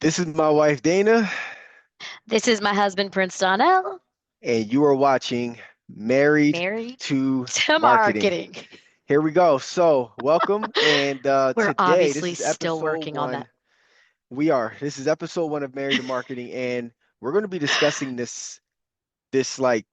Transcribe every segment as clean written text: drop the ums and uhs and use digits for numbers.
This is my wife Dana, This is my husband, Prince Donnell, and you are watching Married married to to Marketing. marketing. Here we go. So, welcome. And We're today, this obviously is still episode working on that. one. This is episode one of Married to Marketing, and we're going to be discussing this like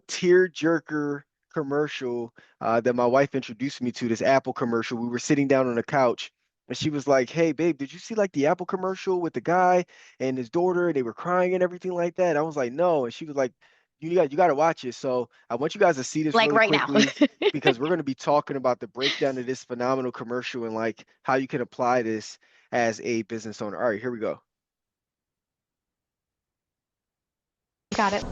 tear jerker commercial that my wife introduced me to, this Apple commercial. We were sitting down on the couch and she was like, "Hey, babe, did you see like the Apple commercial with the guy and his daughter? They were crying and everything like that." I was like, "No." And she was like, you got to watch it. So I want you guys to see this Like really right now. quickly because we're going to be talking about the breakdown of this phenomenal commercial and like how you can apply this as a business owner. All right, here we go. Got it.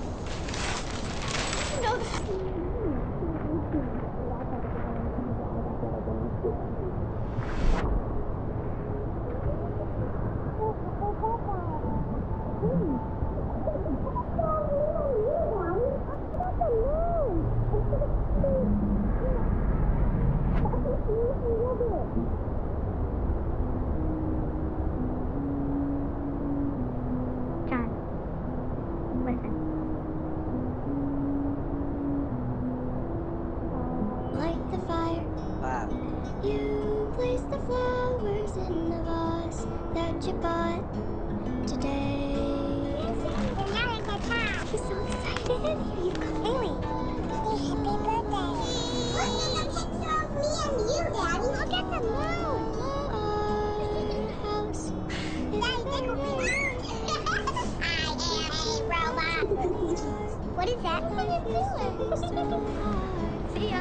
John, listen. Light the fire. Wow. You place the flowers in the vase that you bought today. He's so excited. Here you go. Haley. Happy birthday. Look at the picture of me and you, Daddy. Look at the moon. Our house is Daddy, I am a robot. What is that? See ya.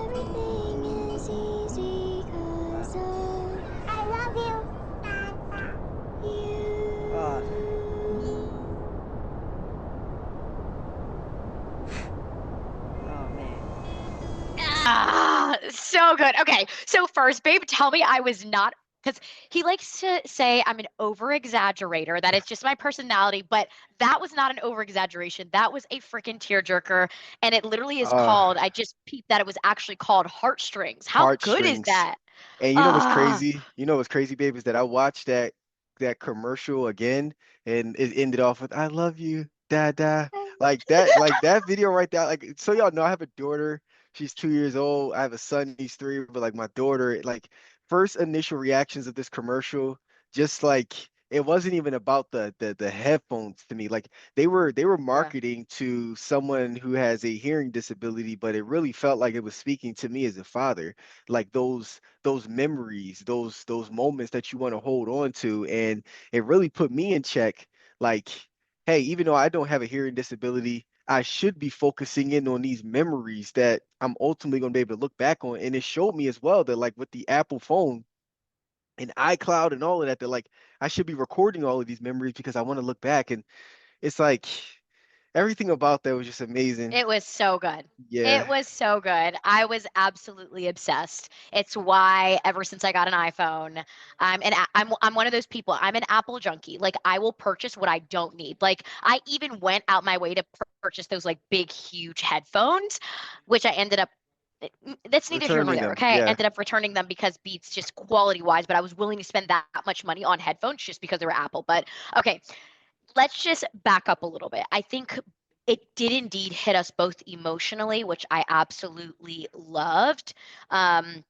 Everything is easy 'cause of I love you. Oh, oh man. So good. Okay. So first, babe, tell me I was not because he likes to say I'm an over exaggerator, that it's just my personality, but that was not an over exaggeration. That was a freaking tearjerker. And it literally is Uh, called, I just peeped that it was actually called Heartstrings. How good is Heartstrings. that? And you know what's Ah, crazy? You know what's crazy, babe, is that I watched that commercial again and it ended off with "I love you, Dada." Like that video right there. Like so y'all know I have a daughter. She's 2 years old. I have a son, he's three, but like my daughter, like first initial reactions of this commercial, just like it wasn't even about the headphones to me. Like they were yeah. marketing to someone who has a hearing disability, but it really felt like it was speaking to me as a father. Like those memories, those moments that you want to hold on to. And it really put me in check. Like, hey, even though I don't have a hearing disability, I should be focusing in on these memories that I'm ultimately going to be able to look back on. And it showed me as well that like with the Apple phone and iCloud and all of that, that like I should be recording all of these memories because I want to look back. And it's like everything about that was just amazing. It was so good. Yeah. It was so good. I was absolutely obsessed. It's why ever since I got an iPhone, I'm one of those people. I'm an Apple junkie. Like I will purchase what I don't need. Like I even went out my way to purchase those like big huge headphones, which I ended up that's neither here nor Returning there. them. Okay. I Yeah. ended up returning them because Beats just quality wise, but I was willing to spend that much money on headphones just because they were Apple. But okay, let's just back up a little bit. I think it did indeed hit us both emotionally, which I absolutely loved. Um,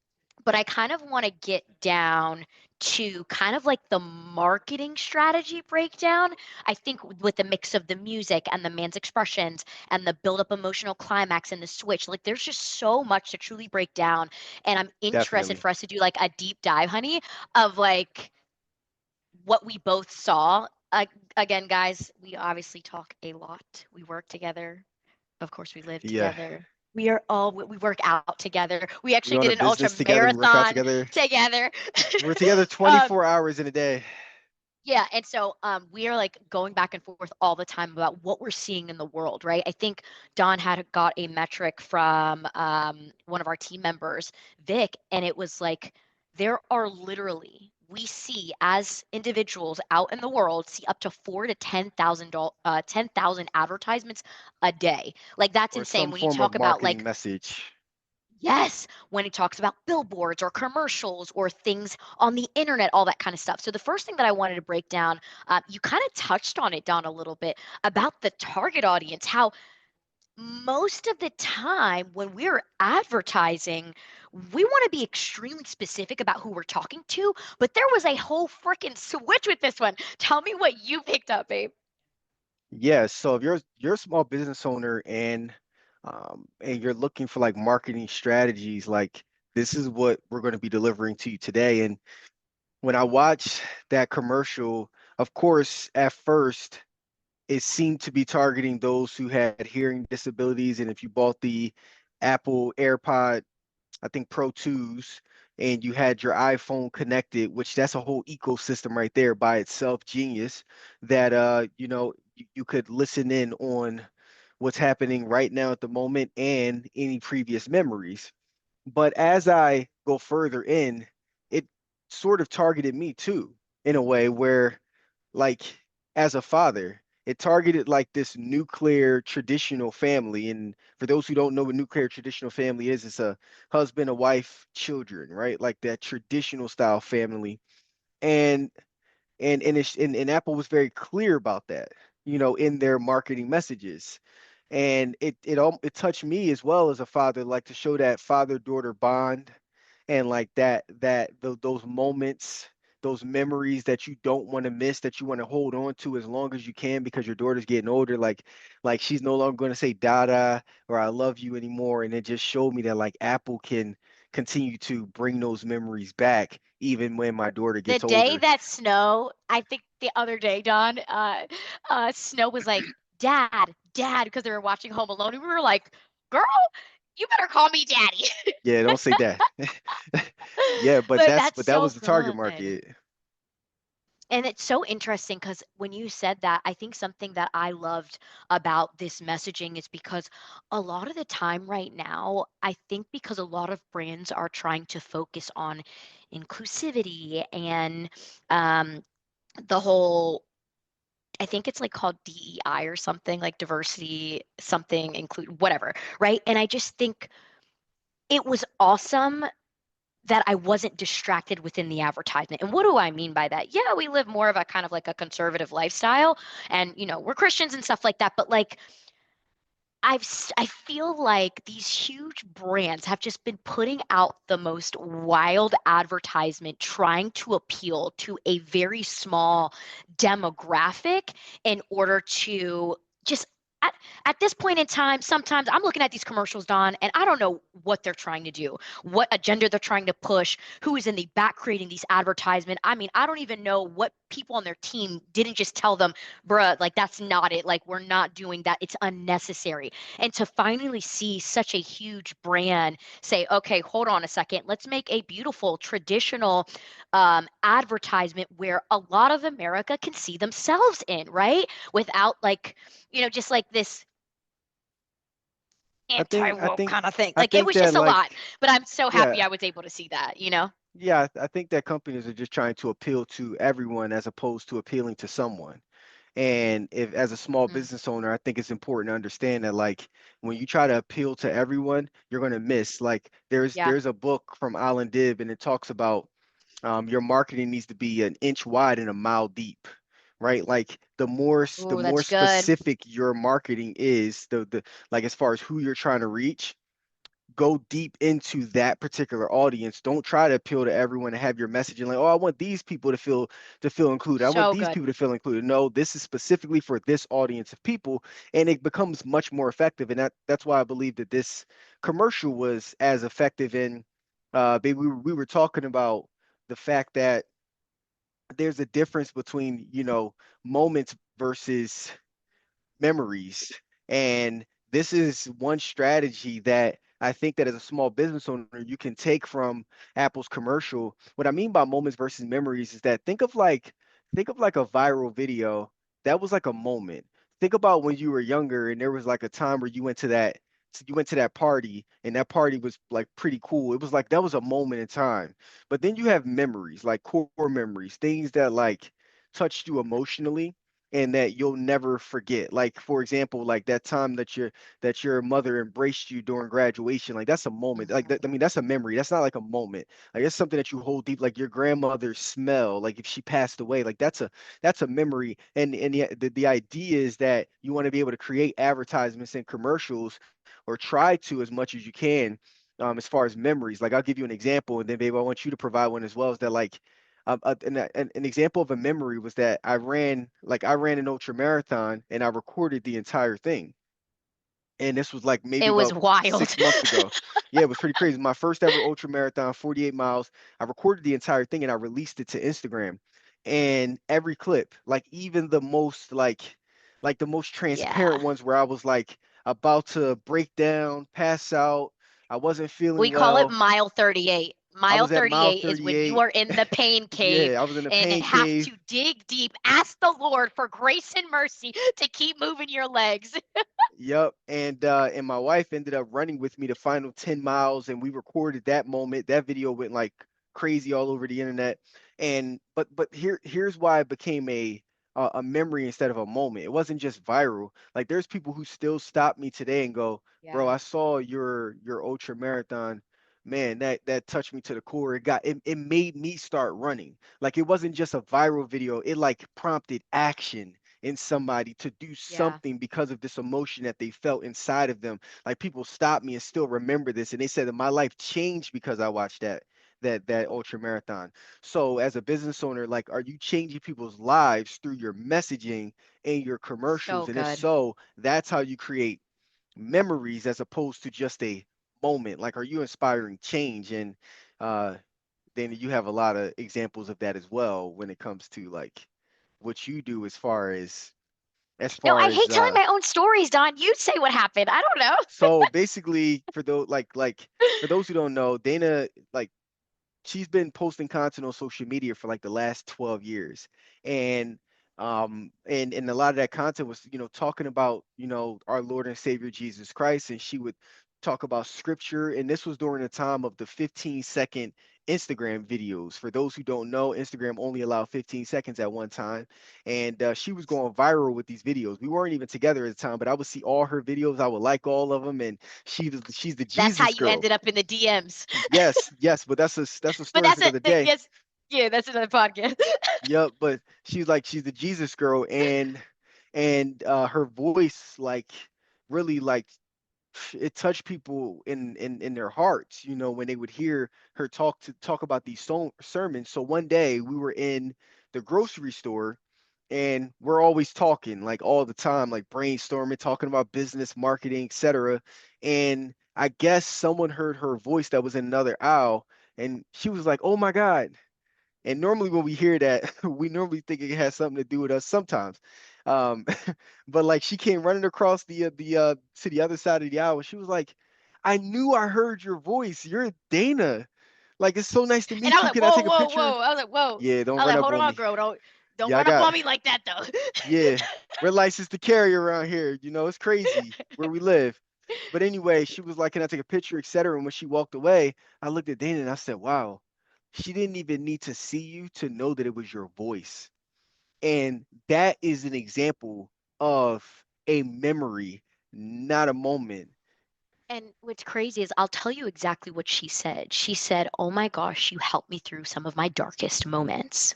but I kind of want to get down to kind of like the marketing strategy breakdown. I think with the mix of the music and the man's expressions and the build up emotional climax and the switch, like there's just so much to truly break down. And I'm interested Definitely. for us to do like a deep dive, honey, of like what we both saw. Again, guys, we obviously talk a lot. We work together. Of course, we live Yeah. together. We work out together. We We actually own did a an ultra business together. We work out marathon together. together. We're together um, 24 hours in a day. yeah, and so we are like going back and forth all the time about what we're seeing in the world, right? I think Don had got a metric from one of our team members, Vic, and it was like there are literally we see as individuals out in the world see up to 10,000 advertisements a day. Like that's Or insane some when you form of talk about marketing like message. Yes, when it talks about billboards or commercials or things on the internet, all that kind of stuff. So, the first thing that I wanted to break down, you kind of touched on it, Don, a little bit about the target audience, how most of the time when we're advertising, we want to be extremely specific about who we're talking to, but there was a whole freaking switch with this one. Tell me what you picked up, babe. Yeah, so if you're a small business owner and you're looking for like marketing strategies, like this is what we're going to be delivering to you today. And when I watched that commercial, of course, at first it seemed to be targeting those who had hearing disabilities. And if you bought the Apple AirPod, I think Pro 2s, and you had your iPhone connected, which that's a whole ecosystem right there by itself, genius, that you could listen in on what's happening right now at the moment and any previous memories. But as I go further in, it sort of targeted me too, in a way where, like, as a father, it targeted like this nuclear traditional family. And for those who don't know what nuclear traditional family is, it's a husband, a wife, children, right? Like that traditional style family. And and Apple was very clear about that, in their marketing messages. And it touched me as well as a father, like to show that father-daughter bond and like those moments, those memories that you don't want to miss, that you want to hold on to as long as you can because your daughter's getting older. Like she's no longer going to say Dada or I love you anymore. And it just showed me that like Apple can continue to bring those memories back even when my daughter The gets day older. that Snow, I think the other day, Don, Snow was like, Dad, because they were watching Home Alone, and we were like, girl, you better call me daddy. Yeah, don't say that. Yeah, but But that's that's but that so was the target good. market. And it's so interesting because when you said that, I think something that I loved about this messaging is because a lot of the time right now, I think because a lot of brands are trying to focus on inclusivity and the whole, I think it's like called DEI or something, like diversity, something include whatever, right? And I just think it was awesome that I wasn't distracted within the advertisement. And what do I mean by that? Yeah, we live more of a kind of like a conservative lifestyle and we're Christians and stuff like that, but like I feel like these huge brands have just been putting out the most wild advertisement trying to appeal to a very small demographic in order to just at, at this point in time, sometimes I'm looking at these commercials, Don, and I don't know what they're trying to do, what agenda they're trying to push, who is in the back creating these advertisements. I mean, I don't even know what people on their team didn't just tell them, bruh, like that's not it. Like we're not doing that. It's unnecessary. And to finally see such a huge brand say, okay, hold on a second, let's make a beautiful traditional advertisement where a lot of America can see themselves in, right? Without like, just like this I think I anti-woke think kind of thing. I Like it think was that just a lot, like but I'm so happy yeah, I was able to see that. yeah, I think that companies are just trying to appeal to everyone as opposed to appealing to someone. And if as a small Mm, business owner, I think it's important to understand that like when you try to appeal to everyone, you're going to miss. Like yeah. there's a book from Alan Dibb and it talks about your marketing needs to be an inch wide and a mile deep, right? Like the Oh, more that's good. specific your marketing is, the like as far as who you're trying to reach, go deep into that particular audience. Don't try to appeal to everyone and have your messaging like, oh, I want these people to feel included. I want So these good. people to feel included. No, this is specifically for this audience of people, and it becomes much more effective. And that's why I believe that this commercial was as effective. In we were talking about the fact that there's a difference between moments versus memories. And this is one strategy that I think that as a small business owner, you can take from Apple's commercial. What I mean by moments versus memories is that think of like a viral video that was like a moment. Think about when you were younger and there was like a time where you went to that party and that party was like pretty cool. It was like that was a moment in time. But then you have memories, like core memories, things that like touched you emotionally, and that you'll never forget. Like for example, like that time that your mother embraced you during graduation, like that's a moment. Like that, I mean, that's a memory. That's not like a moment. Like it's something that you hold deep, like your grandmother's smell, like if she passed away, like that's a memory. And the idea is that you want to be able to create advertisements and commercials or try to as much as you can, as far as memories. Like I'll give you an example, and then babe, I want you to provide one as well. Is that like an example of a memory was that I ran an ultra marathon and I recorded the entire thing. And this was like maybe It was about wild. 6 months ago. Yeah, it was pretty crazy. My first ever ultra marathon, 48 miles. I recorded the entire thing and I released it to Instagram. And every clip, like even like the most Yeah. transparent ones where I was like about to break down, pass out, I wasn't feeling We call it well. mile 38. I Mile was at mile 38 is when you 38. are in the pain cave Yeah, I was in a and pain have cave. to dig deep, ask the Lord for grace and mercy to keep moving your legs. Yep. And my wife ended up running with me the final 10 miles and we recorded that moment. That video went like crazy all over the internet. And but here's why it became a memory instead of a moment. It wasn't just viral. Like there's people who still stop me today and go, "Bro, Yeah. I saw your ultra marathon. Man, that touched me to the core. It made me start running. Like it wasn't just a viral video. It like prompted action in somebody to do Yeah. something because of this emotion that they felt inside of them. Like people stop me and still remember this, and they said that my life changed because I watched that ultra marathon. So as a business owner, like, are you changing people's lives through your messaging and your commercials? So And if good. so, that's how you create memories as opposed to just a moment. Like, are you inspiring change? And uh, then you have a lot of examples of that as well when it comes to like what you do as No, far I as hate telling my own stories, Don. You say what happened. I don't know. so basically for those for those who don't know, Dana, like, she's been posting content on social media for like the last 12 years. And and a lot of that content was, talking about, our Lord and Savior Jesus Christ. And she would talk about scripture. And this was during the time of the 15-second Instagram videos. For those who don't know, Instagram only allowed 15 seconds at one time. And she was going viral with these videos. We weren't even together at the time, but I would see all her videos. I would like all of them. And she's the That's how Jesus you girl. ended up in the DMs. Yes, yes, but that's a But story for another day. yes, yeah, that's another podcast. Yep, but she's the Jesus girl, and her voice like really like it touched people in their hearts, when they would hear her talk about these sermons. So one day we were in the grocery store and we're always talking like all the time, like brainstorming, talking about business, marketing, etc. And I guess someone heard her voice that was in another aisle and she was like, "Oh my God." And normally when we hear that, we normally think it has something to do with us sometimes. Um, but like she came running across the to the other side of the aisle. She was like, "I knew I heard your voice. You're Dana. Like it's so nice to And I meet was you. like, Can I whoa, take a whoa, picture?" whoa. I was like, whoa. Yeah, don't I was run like, up hold on on, me. girl. Don't Yeah, I run up got on me like that though. yeah. We're licensed to carry around here. It's crazy where we live. But anyway, she was like, "Can I take a picture, etc." And when she walked away, I looked at Dana and I said, "Wow, she didn't even need to see you to know that it was your voice." And that is an example of a memory, not a moment. And what's crazy is I'll tell you exactly what she said. She said, "Oh my gosh, you helped me through some of my darkest moments."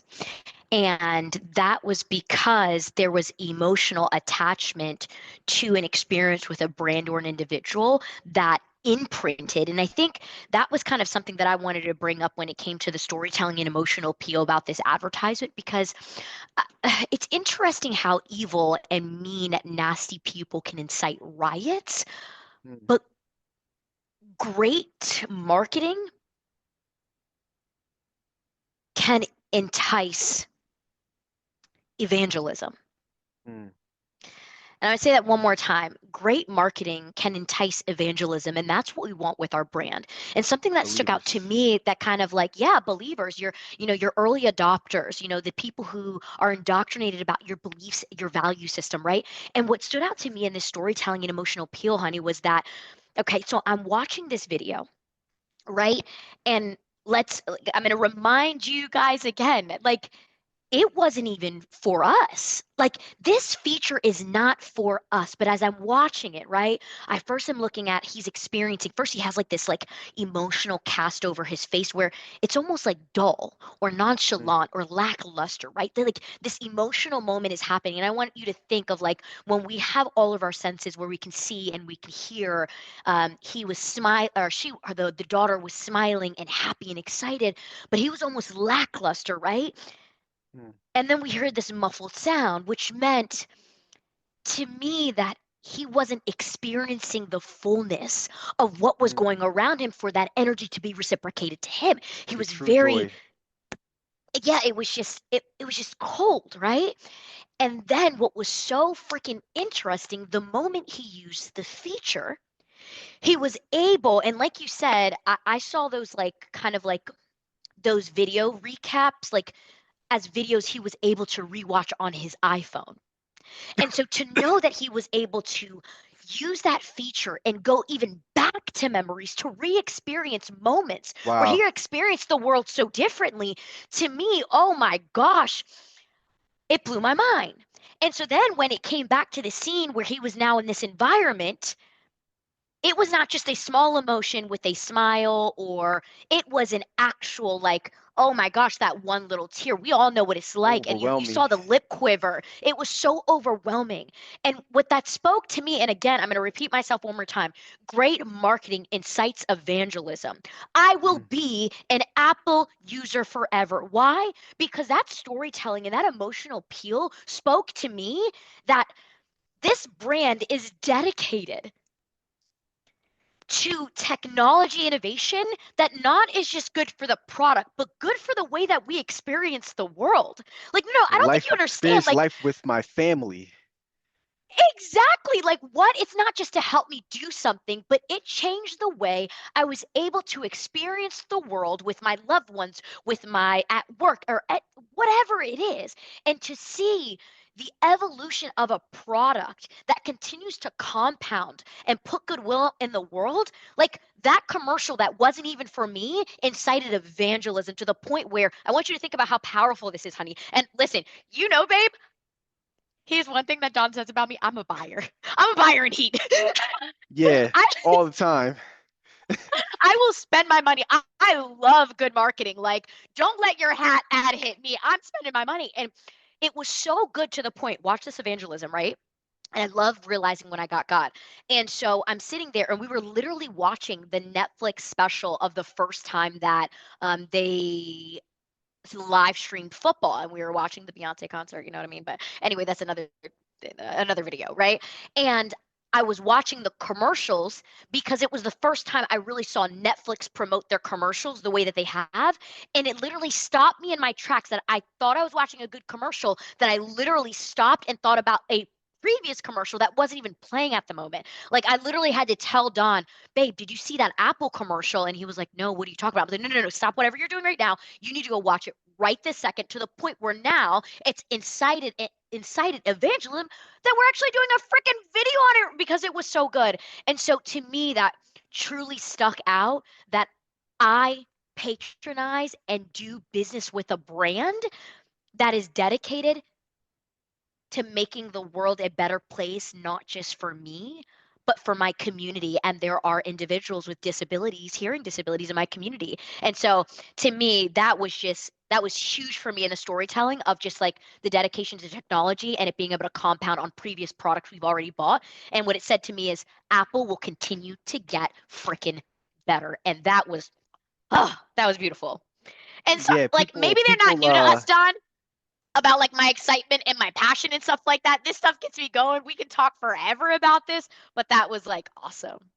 And that was because there was emotional attachment to an experience with a brand or an individual that imprinted. And I think that was kind of something that I wanted to bring up when it came to the storytelling and emotional appeal about this advertisement, because it's interesting how evil and mean, nasty people can incite riots, Mm, but great marketing can entice evangelism. mm. And I say that one more time. Great marketing can entice evangelism, and that's what we want with our brand. And something that stuck out to Believers. me that kind of like, yeah, believers, your early adopters, the people who are indoctrinated about your beliefs, your value system, right? And what stood out to me in this storytelling and emotional appeal, honey, was that, okay, so I'm watching this video, right? And I'm going to remind you guys again, like, it wasn't even for us. Like, this feature is not for us. But as I'm watching it, right, I first am looking at he's experiencing. First, he has like this like emotional cast over his face where it's almost like dull or Mm, nonchalant or lackluster, right? Like this emotional moment is happening, and I want you to think of like when we have all of our senses where we can see and we can hear. He was smile, or she, or the daughter was smiling and happy and excited, but he was almost lackluster, right? mm, And then we heard this muffled sound, which meant to me that he wasn't experiencing the fullness of what was mm. going around him for that energy to be reciprocated to him. He The was true very, joy. yeah, it was just cold, right? And then what was so freaking interesting, the moment he used the feature, he was able, and like you said, I saw those like kind of like those video recaps, like as videos he was able to rewatch on his iPhone. And so to know that he was able to use that feature and go even back to memories to re-experience moments where Wow. he experienced the world so differently, to me, oh my gosh, it blew my mind. And so then when it came back to the scene where he was now in this environment, it was not just a small emotion with a smile, or it was an actual like, oh my gosh, that one little tear, we all know what it's like, and you Overwhelming. saw the lip quiver. It was so overwhelming. And what that spoke to me, and again, I'm going to repeat myself one more time: great marketing incites evangelism. I will Mm, be an Apple user forever. Why? Because that storytelling and that emotional appeal spoke to me that this brand is dedicated to technology innovation that not is just good for the product, but good for the way that we experience the world. Like, no, I don't think life you understand. experience Like, life with my family. exactly. Like, what? It's not just to help me do something, but it changed the way I was able to experience the world with my loved ones, with my at work, or at whatever it is. And to see the evolution of a product that continues to compound and put goodwill in the world, like that commercial that wasn't even for me incited evangelism to the point where I want you to think about how powerful this is, honey. And listen, babe, here's one thing that Don says about me: I'm a buyer. I'm a buyer in heat. Yeah, I all the time. I will spend my money. I love good marketing. Like, don't let your hat ad hit me. I'm spending my money. And it was so good to the point. Watch this evangelism, right? And I love realizing when I got God. And so I'm sitting there, and we were literally watching the Netflix special of the first time that they live streamed football, and we were watching the Beyonce concert. You know what I mean? But anyway, that's another video, right? And I was watching the commercials because it was the first time I really saw Netflix promote their commercials the way that they have. And it literally stopped me in my tracks, that I thought I was watching a good commercial, that I literally stopped and thought about a previous commercial that wasn't even playing at the moment. Like, I literally had to tell Don, babe, did you see that Apple commercial? And he was like, no, what are you talking about? I was like, no, stop whatever you're doing right now. You need to go watch it right this second, to the point where now it's incited evangelism that we're actually doing a freaking video on it because it was so good. And so to me, that truly stuck out, that I patronize and do business with a brand that is dedicated to making the world a better place, not just for me, but for my community. And there are individuals with disabilities, hearing disabilities in my community. And so to me, that was huge for me in the storytelling of just like the dedication to technology and it being able to compound on previous products we've already bought. And what it said to me is Apple will continue to get freaking better. And that was beautiful. And so, Yeah, like, people maybe they're not people new to us, Don, about like my excitement and my passion and stuff like that. This stuff gets me going. We can talk forever about this, but that was like awesome.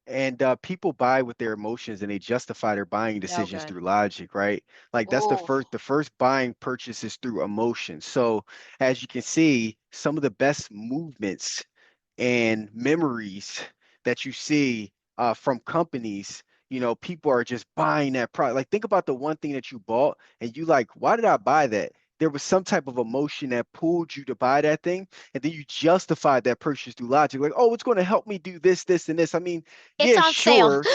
and people buy with their emotions and they justify their buying So decisions good. through logic, right? Like that's Oh, the first buying purchase is through emotion. So as you can see, some of the best movements and memories that you see from companies, people are just buying that product. Like think about the one thing that you bought and you like, why did I buy that? There was some type of emotion that pulled you to buy that thing, and then you justified that purchase through logic, like, oh, it's going to help me do this, this, and this. I mean, it's yeah, on sale. sure,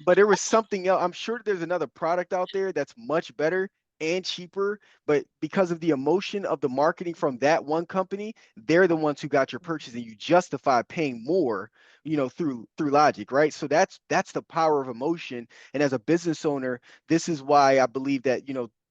but there was something else. I'm sure there's another product out there that's much better, and cheaper, but because of the emotion of the marketing from that one company, they're the ones who got your purchase, and you justify paying more, through logic, right? So that's the power of emotion. And as a business owner, this is why I believe that,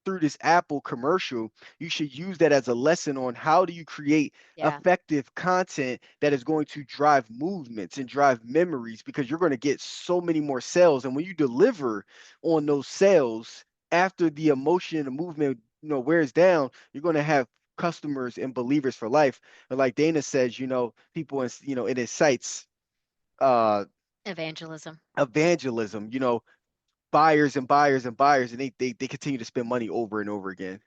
through this Apple commercial, you should use that as a lesson on how do you create Yeah. effective content that is going to drive movements and drive memories, because you're going to get so many more sales. And when you deliver on those sales, after the emotion and the movement, wears down, you're going to have customers and believers for life. But like Dana says, people in, in his sites, uh, Evangelism. evangelism, buyers and buyers and buyers, and they continue to spend money over and over again.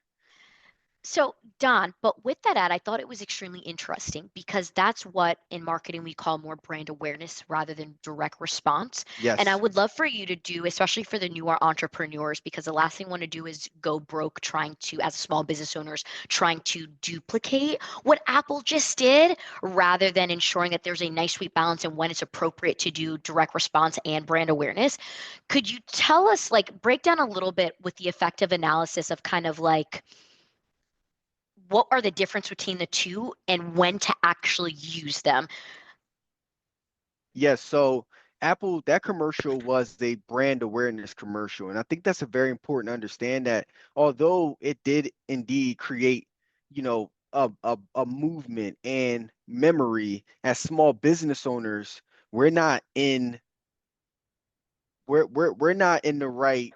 So, Don, but with that ad, I thought it was extremely interesting because that's what in marketing we call more brand awareness rather than direct response. And I Yes. would love for you to do, especially for the newer entrepreneurs, because the last thing I want to do is go broke trying to, as small business owners, trying to duplicate what Apple just did rather than ensuring that there's a nice sweet balance and when it's appropriate to do direct response and brand awareness. Could you tell us, like, break down a little bit with the effective analysis of kind of like, what are the difference between the two and when to actually use them? Yes, so Apple, that commercial was a brand awareness commercial. And I think that's a very important to understand, that although it did indeed create, a movement and memory, as small business owners, we're not in we're not in the right,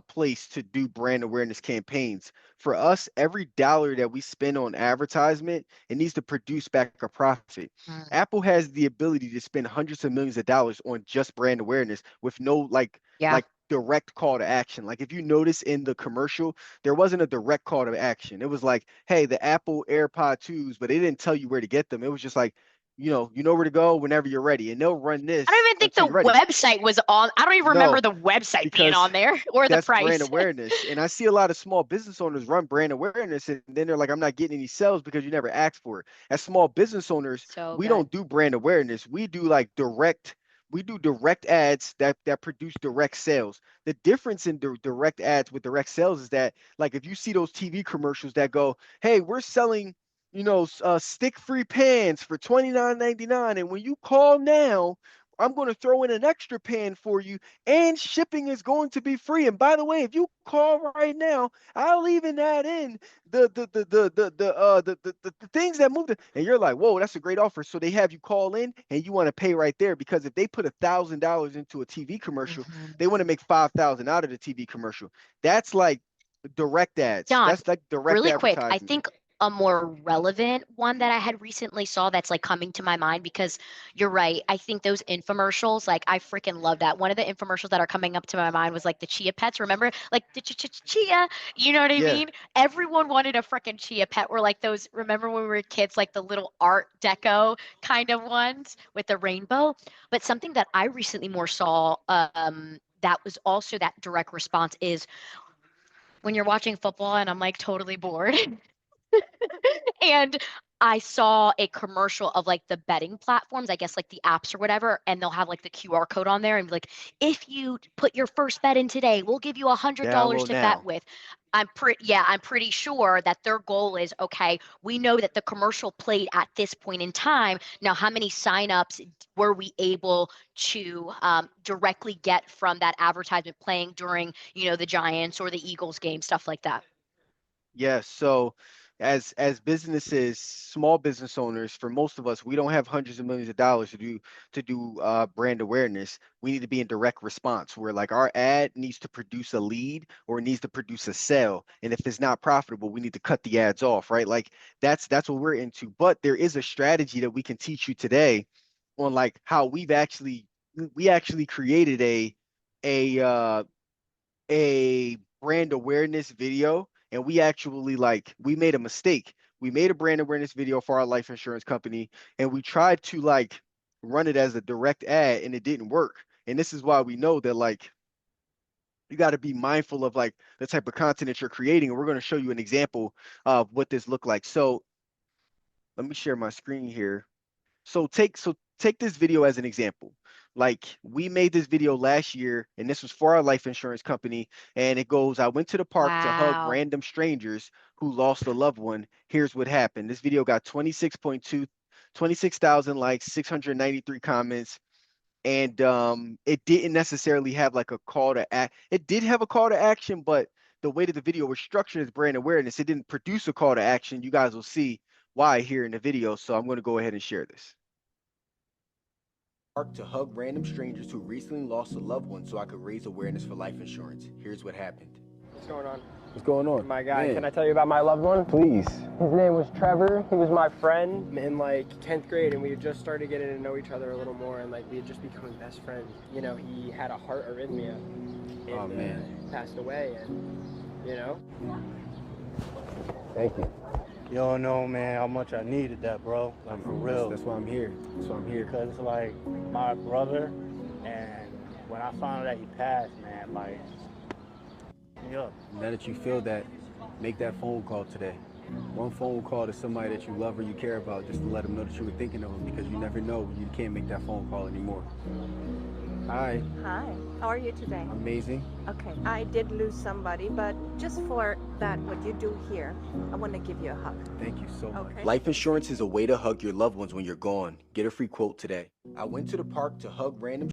place to do brand awareness campaigns. For us, every dollar that we spend on advertisement, it needs to produce back a profit. Mm, Apple has the ability to spend hundreds of millions of dollars on just brand awareness with no, yeah. like direct call to action. Like, if you notice in the commercial, there wasn't a direct call to action. It was like, hey, the Apple AirPod 2s, but they didn't tell you where to get them. It was just like, you know where to go whenever you're ready, and they'll run I don't this even think until you're the ready. website was on. I don't even remember No, the website being because on there or the that's brand price. awareness. And I see a lot of small business owners run brand awareness, and then they're like, I'm not getting any sales because you never asked for it. As small business owners, So we good. don't do brand awareness. We do direct ads that produce direct sales. The difference in direct ads with direct sales is that, like, if you see those TV commercials that go, hey, we're selling, stick-free pans for 29.99, and when you call now, I'm going to throw in an extra pan for you, and shipping is going to be free. And by the way, if you call right now, I'll even add in the things that moved. And you're like, whoa, that's a great offer. So they have you call in, and you want to pay right there, because if they put $1,000 into a TV commercial, Mhm. they want to make 5,000 out of the TV commercial. That's like direct ads. Don, That's like direct really quick, I advertisement. think a more relevant one that I had recently saw that's like coming to my mind because you're right. I think those infomercials, like I freaking love that. One of the infomercials that are coming up to my mind was like the chia pets. Remember, like the chia, you know what I Yeah. mean? Everyone wanted a freaking chia pet. Or like those. Remember when we were kids, like the little Art Deco kind of ones with the rainbow. But something that I recently more saw, that was also that direct response is when you're watching football and I'm like totally bored and I saw a commercial of like the betting platforms, I guess like the apps or whatever, and they'll have like the QR code on there and be like, if you put your first bet in today, we'll give you $100 Download to bet now. with. I'm pretty sure that their goal is okay, we know that the commercial played at this point in time. Now, how many signups were we able to directly get from that advertisement playing during, the Giants or the Eagles game, stuff like that? Yes. So as businesses, small business owners, for most of us, we don't have hundreds of millions of dollars to do brand awareness. We need to be in direct response, where like our ad needs to produce a lead, or it needs to produce a sale. And if it's not profitable, we need to cut the ads off, right? Like, that's what we're into. But there is a strategy that we can teach you today on, like, how we actually created a a brand awareness video, and we made a mistake. We made a brand awareness video for our life insurance company, and we tried to, like, run it as a direct ad, and it didn't work. And this is why we know that, like, you got to be mindful of, like, the type of content that you're creating. And we're going to show you an example of what this looked like. So let me share my screen here. So take this video as an example. Like we made this video last year, and this was for our life insurance company. And it goes, I went to the park to hug Wow. random strangers who lost a loved one. Here's what happened. This video got 26,000 likes, 693 comments. And it didn't necessarily have like a call to act. It did have a call to action, but the way that the video was structured as brand awareness, it didn't produce a call to action. You guys will see why here in the video. So I'm going to go ahead and share this. Park to hug random strangers who recently lost a loved one so I could raise awareness for life insurance. Here's what happened. What's going on? What's going on? My guy, Man. can I tell you about my loved one? Please. His name was Trevor. He was my friend in like 10th grade, and we had just started getting to know each other a little more, and like we had just become best friends. You know, he had a heart arrhythmia and Oh, man. passed away, and you know. Thank you. You don't know, man, how much I needed that, bro. Like, for real. That's why I'm here. That's why I'm here. Because it's like my brother, and when I found out that he passed, man, like, yeah. Now that you feel that, make that phone call today. One phone call to somebody that you love or you care about, just to let them know that you were thinking of them, because you never know when you can't make that phone call anymore. Hi. Hi, how are you today? Amazing. Okay, I did lose somebody, but just for that, what you do here, I want to give you a hug. Thank you so much. Okay. Life insurance is a way to hug your loved ones when you're gone. Get a free quote today. I went to the park to hug random.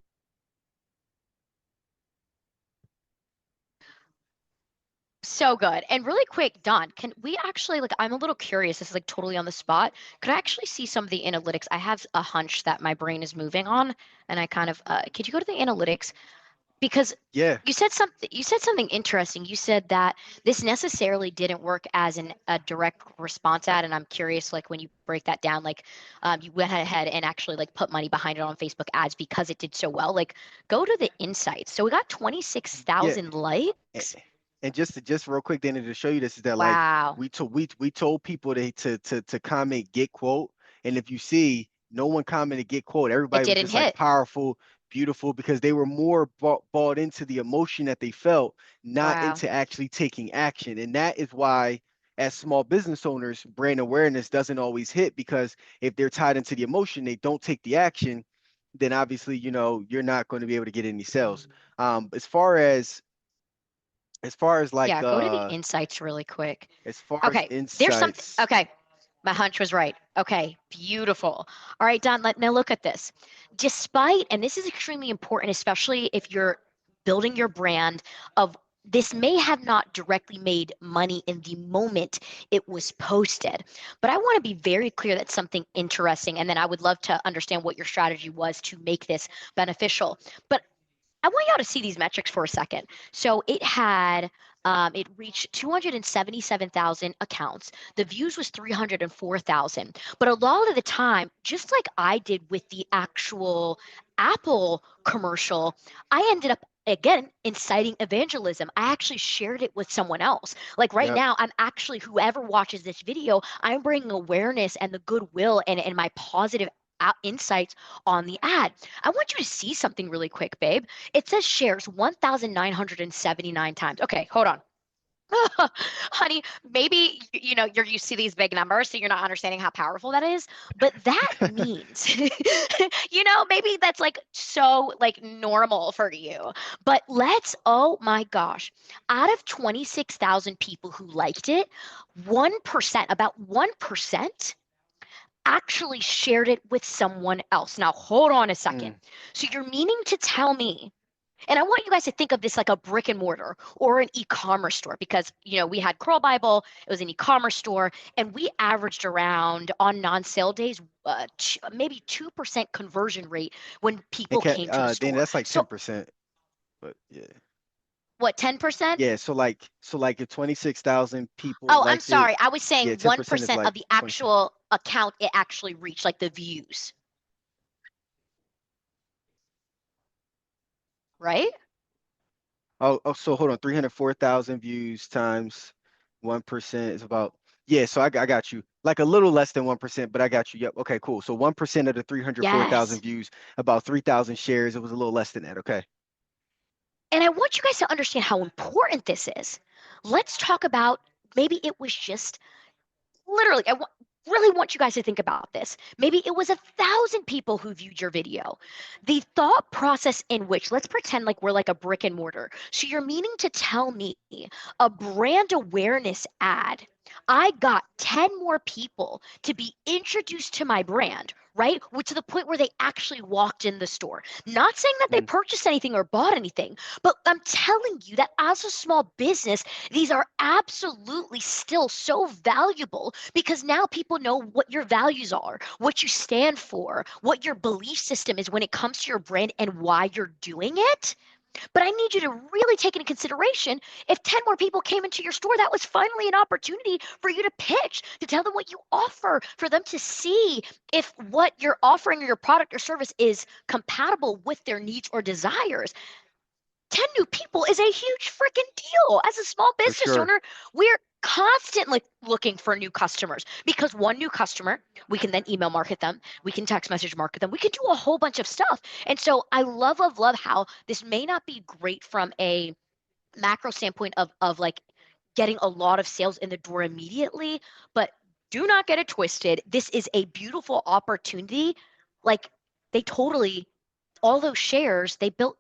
So good. And really quick, Don, can we actually, like, I'm a little curious. This is like totally on the spot. Could I actually see some of the analytics? I have a hunch that my brain is moving on, and I kind of, could you go to the analytics? Because Yeah. you said something interesting. You said that this necessarily didn't work as a direct response ad, and I'm curious, like when you break that down, like you went ahead and actually like put money behind it on Facebook ads because it did so well. Like go to the insights. So we got 26,000 likes. And just real quick, Dana, to show you this is that like Wow. we told people to comment get quote, and if you see, no one commented get quote. Everybody was didn't just like hit. powerful, beautiful, because they were more bought into the emotion that they felt, not Wow. into actually taking action. And that is why, as small business owners, brand awareness doesn't always hit, because if they're tied into the emotion, they don't take the action, then obviously, you know, you're not going to be able to get any sales. As far as like Yeah, go to the insights really quick. as far Okay, as there's something. insights, Okay, my hunch was right. Okay, beautiful. All right, Don, now look at this. Despite, and this is extremely important, especially if you're building your brand of this may have not directly made money in the moment it was posted, but I want to be very clear that's something interesting, and then I would love to understand what your strategy was to make this beneficial. But I want y'all to see these metrics for a second. So it reached 277,000 accounts. The views was 304,000. But a lot of the time, just like I did with the actual Apple commercial, I ended up again inciting evangelism. I actually shared it with someone else. Like right yep. now, I'm actually, whoever watches this video, I'm bringing awareness and the goodwill and my positive insights on the ad. I want you to see something really quick, babe. It says shares 1,979 times. Okay, hold on. Honey, maybe you know you're used to these big numbers, so you're not understanding how powerful that is. But that means, you know, maybe that's like so like normal for you. But oh my gosh, out of 26,000 people who liked it, 1%, about 1%, actually shared it with someone else. Now, hold on a second. So you're meaning to tell me, and I want you guys to think of this like a brick and mortar or an e-commerce store, because, you know, we had Curl Bible, it was an e-commerce store, and we averaged around on non-sale days, maybe 2% conversion rate when people came to the store. Dana, that's like So 10%, but yeah. what, 10%? Yeah, so like if 26,000 people Oh, I'm liked it, sorry. I was saying yeah, 10% is 1% like of the 20. actual account it actually reached, like the views, right? Oh, so hold on, 304,000 views times 1% is about, yeah, so I got you. Like a little less than 1%, but I got you. Yep. Okay, cool. So 1% of the 304,000 Yes. views, about 3,000 shares. It was a little less than that. Okay. And I want you guys to understand how important this is. Let's talk about maybe it was just literally, really want you guys to think about this. Maybe it was 1,000 people who viewed your video. The thought process in which, let's pretend like we're like a brick and mortar. So you're meaning to tell me a brand awareness ad, I got 10 more people to be introduced to my brand, right? To the point where they actually walked in the store. Not saying that they Mm. purchased anything or bought anything, but I'm telling you that as a small business, these are absolutely still so valuable because now people know what your values are, what you stand for, what your belief system is when it comes to your brand and why you're doing it. But I need you to really take into consideration if 10 more people came into your store, that was finally an opportunity for you to pitch, to tell them what you offer, for them to see if what you're offering or your product or service is compatible with their needs or desires. 10 new people is a huge freaking deal. As a small For business sure. owner, we're constantly looking for new customers because one new customer, we can then email market them, we can text message market them, we can do a whole bunch of stuff. And so I love how this may not be great from a macro standpoint of like getting a lot of sales in the door immediately, but do not get it twisted. This is a beautiful opportunity. Like they totally, all those shares they built,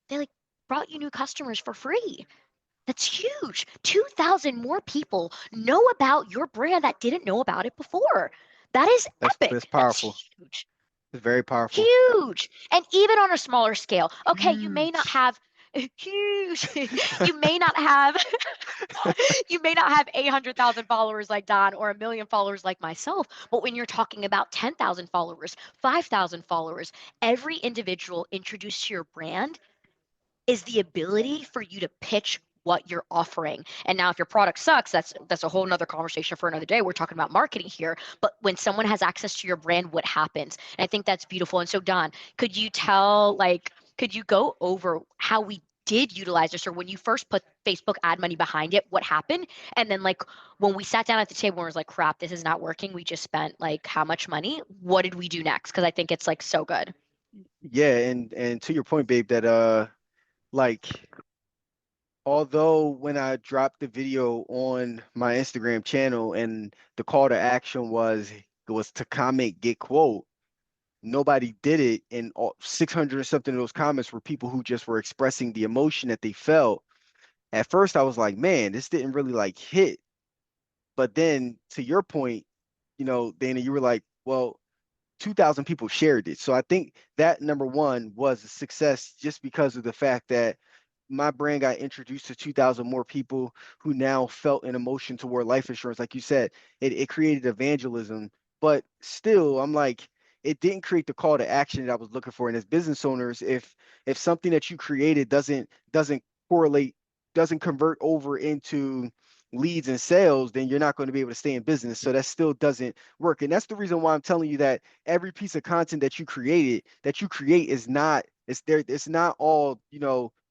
they like brought you new customers for free. That's huge. 2,000 more people know about your brand that didn't know about it before. That is That's epic. That's powerful. huge. It's very powerful. Huge. And even on a smaller scale, okay, you may not Huge. have huge. You may not have you may not have 800,000 followers like Don or 1 million followers like myself, but when you're talking about 10,000 followers, 5,000 followers, every individual introduced to your brand is the ability for you to pitch what you're offering. And now if your product sucks, that's a whole nother conversation for another day. We're talking about marketing here. But when someone has access to your brand, what happens? And I think that's beautiful. And so Don, could you go over how we did utilize this or when you first put Facebook ad money behind it, what happened? And then like when we sat down at the table and was like, crap, this is not working. We just spent like how much money? What did we do next? Because I think it's like so good. Yeah, and to your point, babe, that like although when I dropped the video on my Instagram channel and the call to action was to comment, get quote, nobody did it, and 600 or something of those comments were people who just were expressing the emotion that they felt. At first, I was like, man, this didn't really like hit. But then to your point, Dana, you were like, well, 2,000 people shared it. So I think that number one was a success just because of the fact that my brand got introduced to 2,000 more people who now felt an emotion toward life insurance. Like you said, it created evangelism, but still, I'm like, it didn't create the call to action that I was looking for. And as business owners, if something that you created doesn't correlate, doesn't convert over into leads and sales, then you're not going to be able to stay in business. So that still doesn't work. And that's the reason why I'm telling you that every piece of content that you create is not it's not all,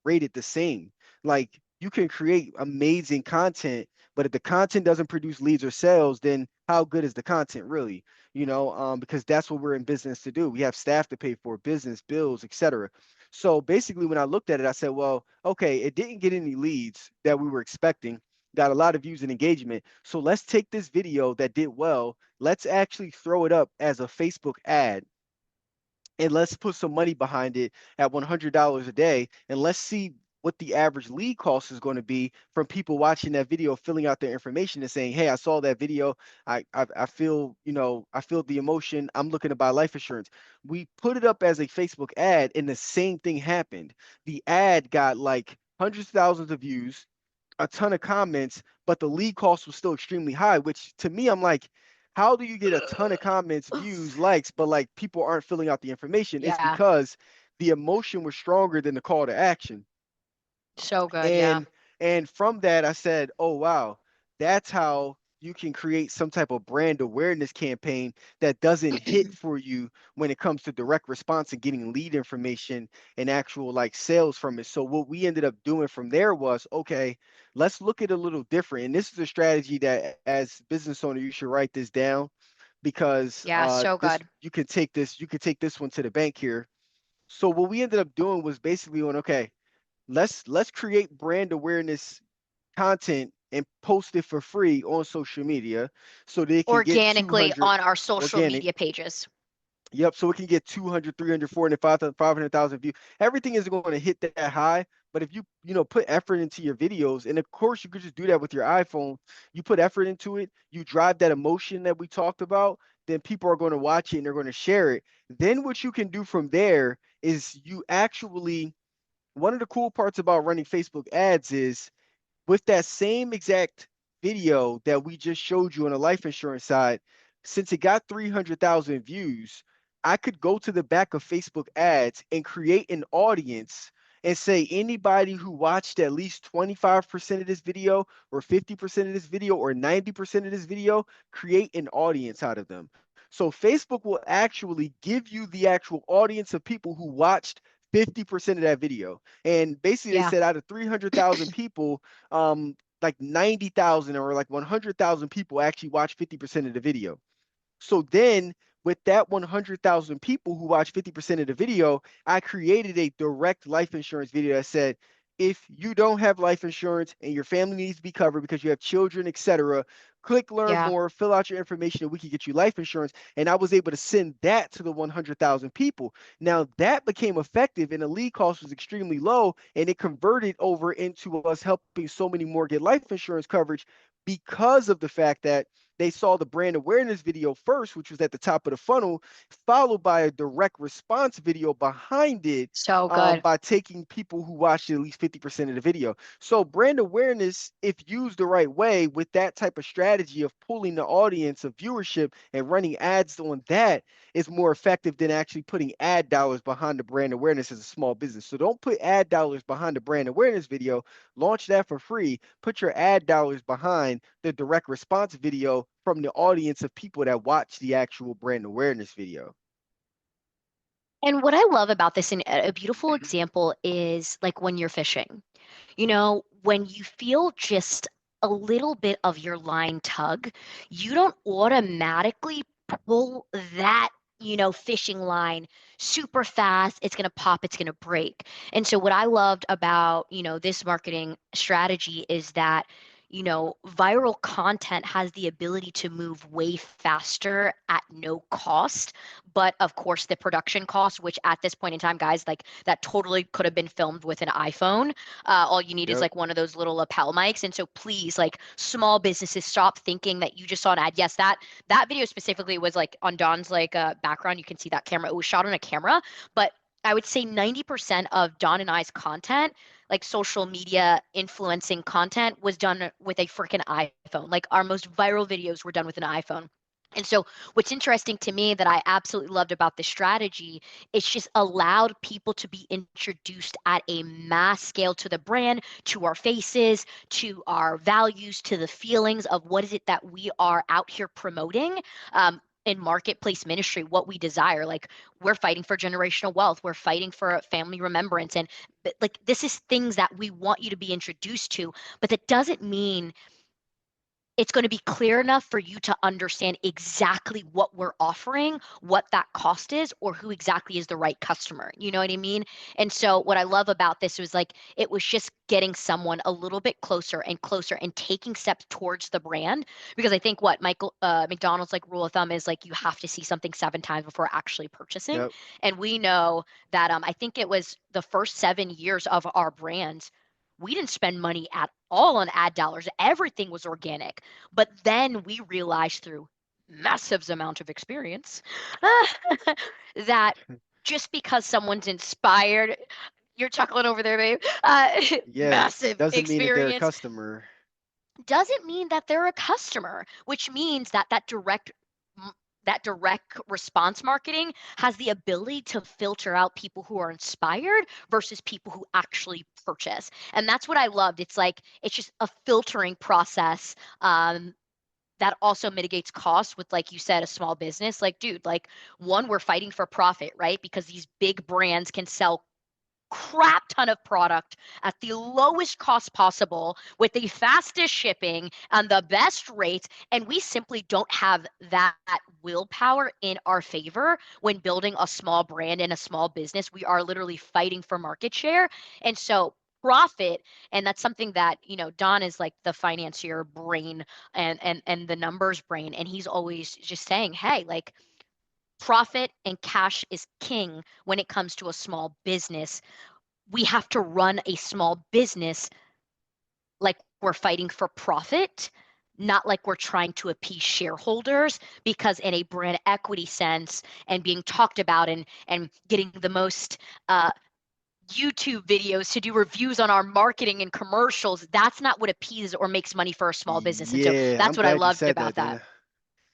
rated the same. Like you can create amazing content, but if the content doesn't produce leads or sales, then how good is the content really? Because that's what we're in business to do. We have staff to pay for, business, bills, etc. So basically, when I looked at it, I said, well, okay, it didn't get any leads that we were expecting, got a lot of views and engagement. So let's take this video that did well, let's actually throw it up as a Facebook ad and let's put some money behind it at $100 a day, and let's see what the average lead cost is going to be from people watching that video, filling out their information and saying, hey, I saw that video. I feel, I feel the emotion. I'm looking to buy life insurance. We put it up as a Facebook ad and the same thing happened. The ad got like hundreds of thousands of views, a ton of comments, but the lead cost was still extremely high, which to me, I'm like, how do you get a ton of comments, views, likes, but like people aren't filling out the information? It's Yeah. because the emotion was stronger than the call to action. So good. Yeah. And from that, I said, oh wow, that's how you can create some type of brand awareness campaign that doesn't hit for you when it comes to direct response and getting lead information and actual like sales from it. So what we ended up doing from there was, okay, let's look at it a little different. And this is a strategy that as business owner, you should write this down because Yeah, so this good. you could take this one to the bank here. So what we ended up doing was basically on, okay, let's create brand awareness content and post it for free on social media so they can get Organically 200 on our social organic. media pages. Yep, so it can get 200, 300, 400, 500,000 views. Everything isn't going to hit that high, but if you put effort into your videos, and of course you could just do that with your iPhone. You put effort into it, you drive that emotion that we talked about, then people are going to watch it and they're going to share it. Then what you can do from there is you actually, one of the cool parts about running Facebook ads is with that same exact video that we just showed you on the life insurance side, since it got 300,000 views, I could go to the back of Facebook ads and create an audience and say anybody who watched at least 25% of this video or 50% of this video or 90% of this video, create an audience out of them. So Facebook will actually give you the actual audience of people who watched 50% of that video. And basically they Yeah. said out of 300,000 people, like 90,000 or like 100,000 people actually watch 50% of the video. So then with that 100,000 people who watch 50% of the video, I created a direct life insurance video that said, if you don't have life insurance and your family needs to be covered because you have children, etc., click learn Yeah. more, fill out your information, and we can get you life insurance. And I was able to send that to the 100,000 people. Now that became effective and the lead cost was extremely low and it converted over into us helping so many more get life insurance coverage because of the fact that they saw the brand awareness video first, which was at the top of the funnel, followed by a direct response video behind it, So good. by taking people who watched at least 50% of the video. So brand awareness, if used the right way with that type of strategy of pulling the audience of viewership and running ads on that, is more effective than actually putting ad dollars behind the brand awareness as a small business. So don't put ad dollars behind the brand awareness video. Launch that for free. Put your ad dollars behind the direct response video from the audience of people that watch the actual brand awareness video. And what I love about this, and a beautiful example is like when you're fishing. When you feel just a little bit of your line tug, you don't automatically pull that, fishing line super fast. It's going to pop, it's going to break. And so, what I loved about, this marketing strategy is that, viral content has the ability to move way faster at no cost. But of course, the production cost, which at this point in time, guys, like that totally could have been filmed with an iPhone. All you need is Yep. like one of those little lapel mics. And so please, like small businesses, stop thinking that you just saw an ad. Yes, that video specifically was like on Don's like background. You can see that camera. It was shot on a camera, but I would say 90% of Don and I's content, like social media influencing content, was done with a freaking iPhone. Like our most viral videos were done with an iPhone. And so, what's interesting to me that I absolutely loved about this strategy, it's just allowed people to be introduced at a mass scale to the brand, to our faces, to our values, to the feelings of what is it that we are out here promoting. In marketplace ministry, what we desire. Like we're fighting for generational wealth, we're fighting for family remembrance, and like this is things that we want you to be introduced to, but that doesn't mean it's going to be clear enough for you to understand exactly what we're offering, what that cost is, or who exactly is the right customer. You know what I mean? And so, what I love about this was like, it was just getting someone a little bit closer and closer and taking steps towards the brand. Because I think what McDonald's like rule of thumb is like, you have to see something 7 times before actually purchasing. Yep. And we know that I think it was the first 7 years of our brands, we didn't spend money at all on ad dollars. Everything was organic. But then we realized through massive amount of experience that just because someone's inspired, you're chuckling over there, babe. Yes. Massive Doesn't mean that they're a experience customer. doesn't mean that they're a customer, which means that that direct response marketing has the ability to filter out people who are inspired versus people who actually purchase. And that's what I loved. It's like it's just a filtering process. That also mitigates costs with, like you said, a small business. Like, dude, like one, we're fighting for profit, right? Because these big brands can sell crap ton of product at the lowest cost possible with the fastest shipping and the best rates, and we simply don't have that willpower in our favor when building a small brand and a small business. We are literally fighting for market share. And so profit. And that's something that, Don is like the financier brain and the numbers brain. And he's always just saying, hey, like profit and cash is king when it comes to a small business. We have to run a small business like we're fighting for profit, not like we're trying to appease shareholders, because in a brand equity sense and being talked about and getting the most YouTube videos to do reviews on our marketing and commercials, that's not what appeases or makes money for a small business. And so Yeah, I'm that's what I glad you loved said that, about that. Dana.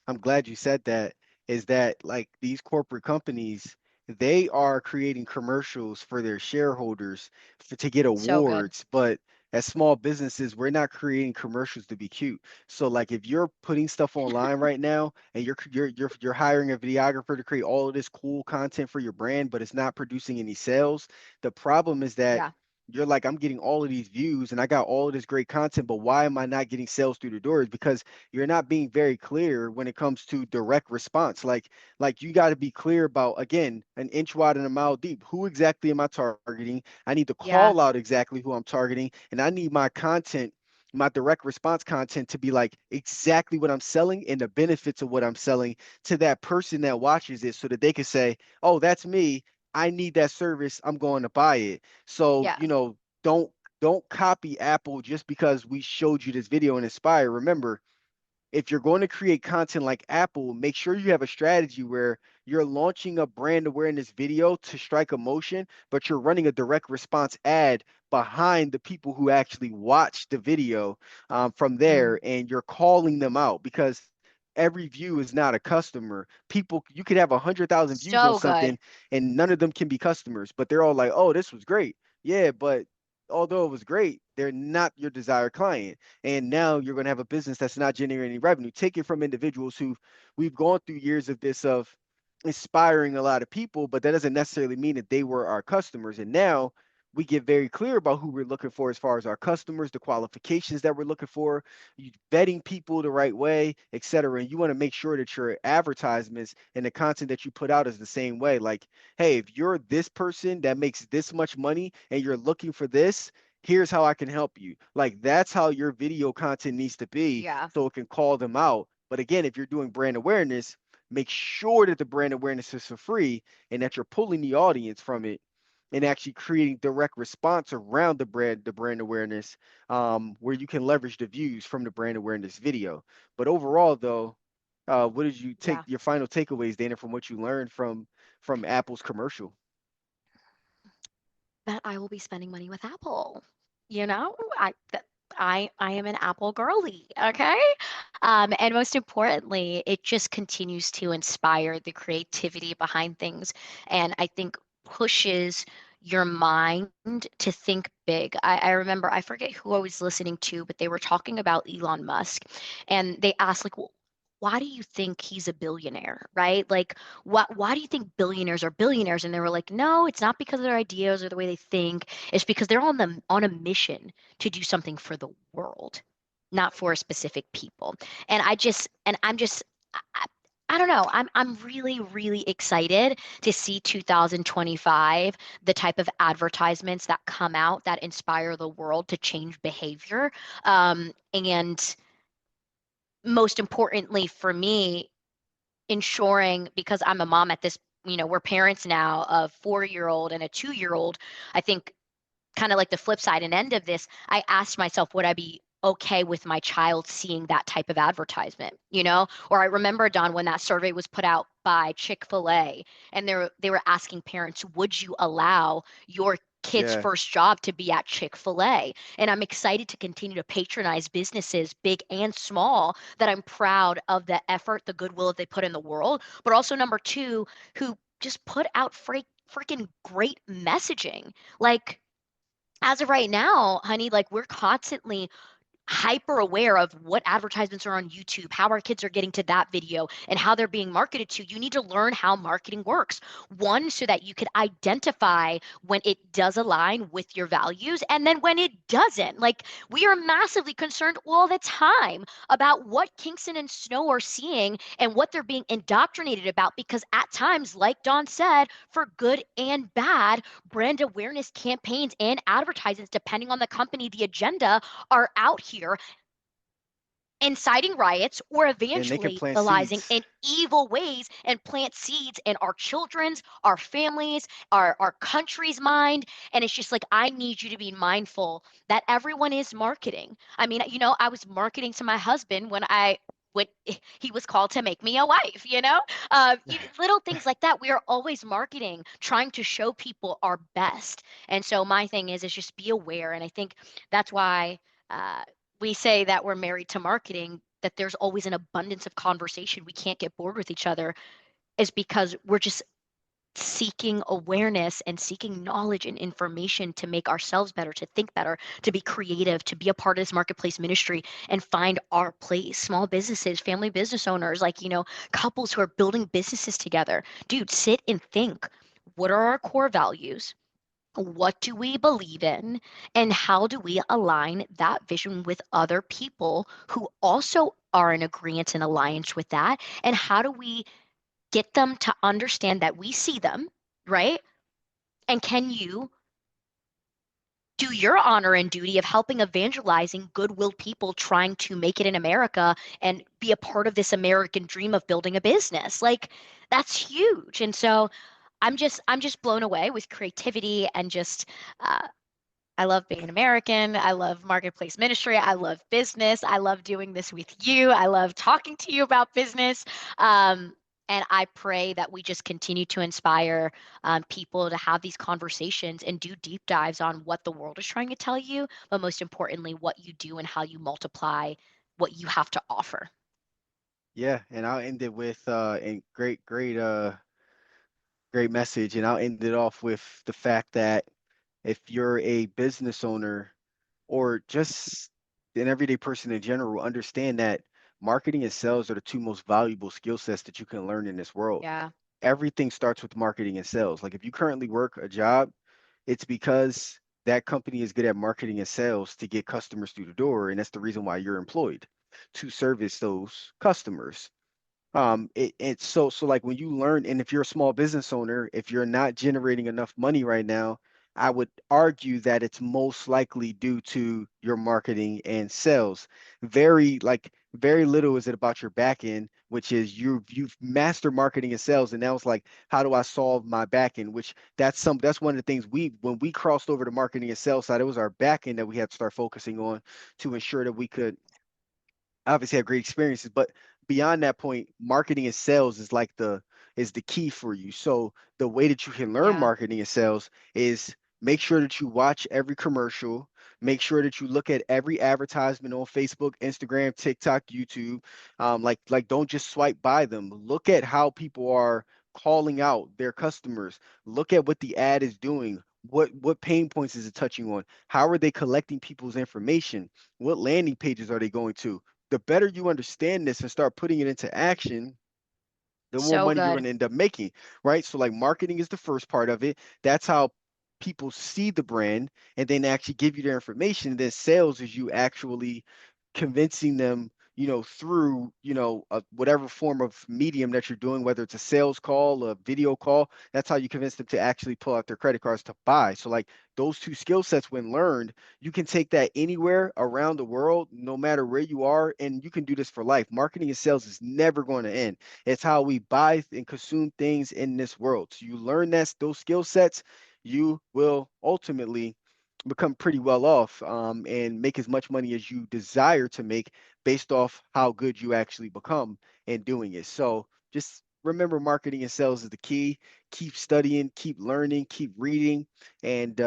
I'm glad you said that. Is that like these corporate companies, they are creating commercials for their shareholders to get So good. awards, but as small businesses, we're not creating commercials to be cute. So like if you're putting stuff online right now and you're hiring a videographer to create all of this cool content for your brand, but it's not producing any sales, the problem is that Yeah. you're like, I'm getting all of these views and I got all of this great content, but why am I not getting sales through the doors? Because you're not being very clear when it comes to direct response. Like you got to be clear about, again, an inch wide and a mile deep. Who exactly am I targeting? I need to Yeah. call out exactly who I'm targeting, and I need my content, my direct response content, to be like exactly what I'm selling and the benefits of what I'm selling to that person that watches it, so that they can say, oh, that's me, I need that service, I'm going to buy it. So, Yeah. don't copy Apple just because we showed you this video and inspire. Remember, if you're going to create content like Apple, make sure you have a strategy where you're launching a brand awareness video to strike emotion, but you're running a direct response ad behind the people who actually watch the video, from Mm. there, and you're calling them out, because every view is not a customer. People, you could have 100,000 views on So good. something and none of them can be customers, but they're all like, oh, this was great. Yeah, but although it was great, they're not your desired client, and now you're going to have a business that's not generating revenue. Take it from individuals who, we've gone through years of this, of inspiring a lot of people, but that doesn't necessarily mean that they were our customers. And now we get very clear about who we're looking for as far as our customers, the qualifications that we're looking for, you vetting people the right way, etc. And you want to make sure that your advertisements and the content that you put out is the same way. Like, hey, if you're this person that makes this much money and you're looking for this, here's how I can help you. Like, that's how your video content needs to be, Yeah. so it can call them out. But again, if you're doing brand awareness, make sure that the brand awareness is for free and that you're pulling the audience from it and actually creating direct response around the brand awareness, where you can leverage the views from the brand awareness video. But overall, though, what did you take Yeah. your final takeaways, Dana, from what you learned from Apple's commercial? That I will be spending money with Apple. I am an Apple girly, okay? And most importantly, it just continues to inspire the creativity behind things, and I think pushes your mind to think big. I remember, I forget who I was listening to, but they were talking about Elon Musk, and they asked like, well, why do you think he's a billionaire, right? Like, why do you think billionaires are billionaires? And they were like, no, it's not because of their ideas or the way they think. It's because they're on a mission to do something for the world, not for specific people. And I'm just I, I don't know. I'm really really excited to see 2025, the type of advertisements that come out that inspire the world to change behavior. And most importantly for me, ensuring, because I'm a mom at this, we're parents now of 4-year-old and a 2-year-old. I think kind of like the flip side and end of this, I asked myself, would I be okay with my child seeing that type of advertisement, Or I remember, Don, when that survey was put out by Chick-fil-A, and they were asking parents, would you allow your kid's Yeah, first job to be at Chick-fil-A? And I'm excited to continue to patronize businesses, big and small, that I'm proud of the effort, the goodwill that they put in the world, but also number two, who just put out freaking great messaging. Like, as of right now, honey, like we're constantly hyper aware of what advertisements are on YouTube, how our kids are getting to that video, and how they're being marketed to. You need to learn how marketing works. One, so that you could identify when it does align with your values and then when it doesn't. Like, we are massively concerned all the time about what Kingston and Snow are seeing and what they're being indoctrinated about, because at times, like Don said, for good and bad, brand awareness campaigns and advertisements, depending on the company, the agenda, are out here inciting riots or And they can plant evangelizing seeds. in evil ways and plant seeds in our children's, our families, our country's mind. And it's just like, I need you to be mindful that everyone is marketing. I mean, I was marketing to my husband when he was called to make me a wife, little things like that. We are always marketing, trying to show people our best. And so my thing is just be aware. And I think that's why uh, we say that we're married to marketing, that there's always an abundance of conversation. We can't get bored with each other, is because we're just seeking awareness and seeking knowledge and information to make ourselves better, to think better, to be creative, to be a part of this marketplace ministry and find our place. Small businesses, family business owners, like, couples who are building businesses together. Dude, sit and think. What are our core values? What do we believe in, and how do we align that vision with other people who also are in agreement and alliance with that? And how do we get them to understand that we see them, right? And can you do your honor and duty of helping evangelizing goodwill people trying to make it in America and be a part of this American dream of building a business? Like, that's huge. And so I'm just blown away with creativity and just uh, I love being an American. I love marketplace ministry. I love business. I love doing this with you. I love talking to you about business. Um, and I pray that we just continue to inspire people to have these conversations and do deep dives on what the world is trying to tell you, but most importantly, what you do and how you multiply what you have to offer. Yeah, and I'll end it with and great message, and I'll end it off with the fact that if you're a business owner or just an everyday person in general, understand that marketing and sales are the two most valuable skill sets that you can learn in this world. Yeah. Everything starts with marketing and sales. Like if you currently work a job, it's because that company is good at marketing and sales to get customers through the door, and that's the reason why you're employed to service those customers. It's so like when you learn, and if you're a small business owner, if you're not generating enough money right now, I would argue that it's most likely due to your marketing and sales. Very little is it about your back end, which is you've mastered marketing and sales, and now it's like, how do I solve my back end? Which that's one of the things we when we crossed over to marketing and sales side, it was our back end that we had to start focusing on to ensure that we could obviously have great experiences, but beyond that point, marketing and sales is the key for you. So the way that you can learn Yeah. marketing and sales is make sure that you watch every commercial, make sure that you look at every advertisement on Facebook, Instagram, TikTok, YouTube. Like don't just swipe by them. Look at how people are calling out their customers. Look at what the ad is doing. What pain points is it touching on? How are they collecting people's information? What landing pages are they going to? The better you understand this and start putting it into action, the more So money you're going good. to end up making, right? So like marketing is the first part of it. That's how people see the brand and then actually give you their information. Then sales is you actually convincing them, through, whatever form of medium that you're doing, whether it's a sales call, a video call, that's how you convince them to actually pull out their credit cards to buy. So like those two skill sets, when learned, you can take that anywhere around the world, no matter where you are, and you can do this for life. Marketing and sales is never going to end. It's how we buy and consume things in this world. So you learn those skill sets, you will ultimately become pretty well off, and make as much money as you desire to make based off how good you actually become in doing it. So just remember, marketing and sales is the key. Keep studying, keep learning, keep reading, and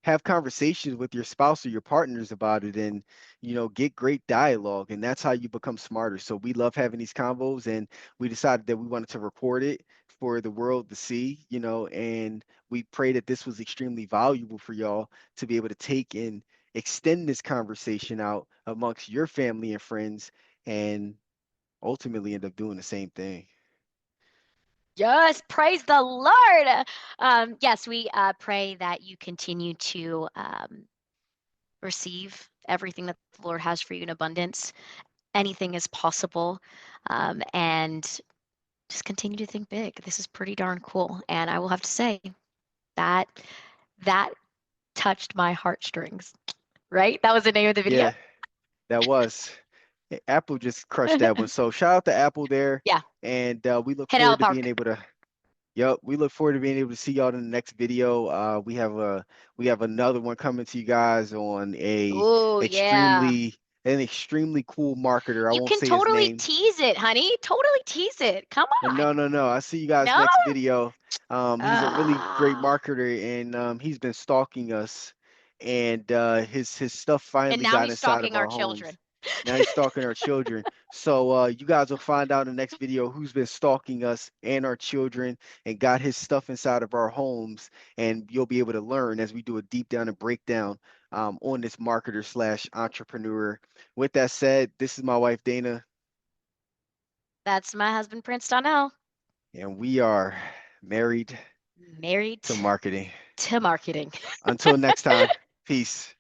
have conversations with your spouse or your partners about it, and get great dialogue, and that's how you become smarter. So we love having these convos, and we decided that we wanted to record it for the world to see, and we pray that this was extremely valuable for y'all to be able to take extend this conversation out amongst your family and friends, and ultimately end up doing the same thing. Yes, praise the Lord. Yes, we pray that you continue to receive everything that the Lord has for you in abundance. Anything is possible. And just continue to think big. This is pretty darn cool. And I will have to say that that touched my heartstrings, right? That was the name of the video. Yeah, that was. Apple just crushed that one. So shout out to Apple there. Yeah, And we look hit out of forward the to being park. able to, yep, we look forward to being able to see y'all in the next video. We have another one coming to you guys on Oh, yeah. an extremely cool marketer. I You won't can say his totally name. tease it, honey. Totally tease it. Come And on. no. I see you guys No? next video. He's a really great Ah. marketer, and he's been stalking us, and his stuff And finally now got he's inside of stalking our our homes. children. Now he's stalking our children. So you guys will find out in the next video who's been stalking us and our children and got his stuff inside of our homes, and you'll be able to learn as we do a deep down and breakdown on this marketer slash entrepreneur. With that said, this is my wife Dana, That's my husband, Prince Donnell. and we are married Married to marketing. to marketing. Until next time, peace.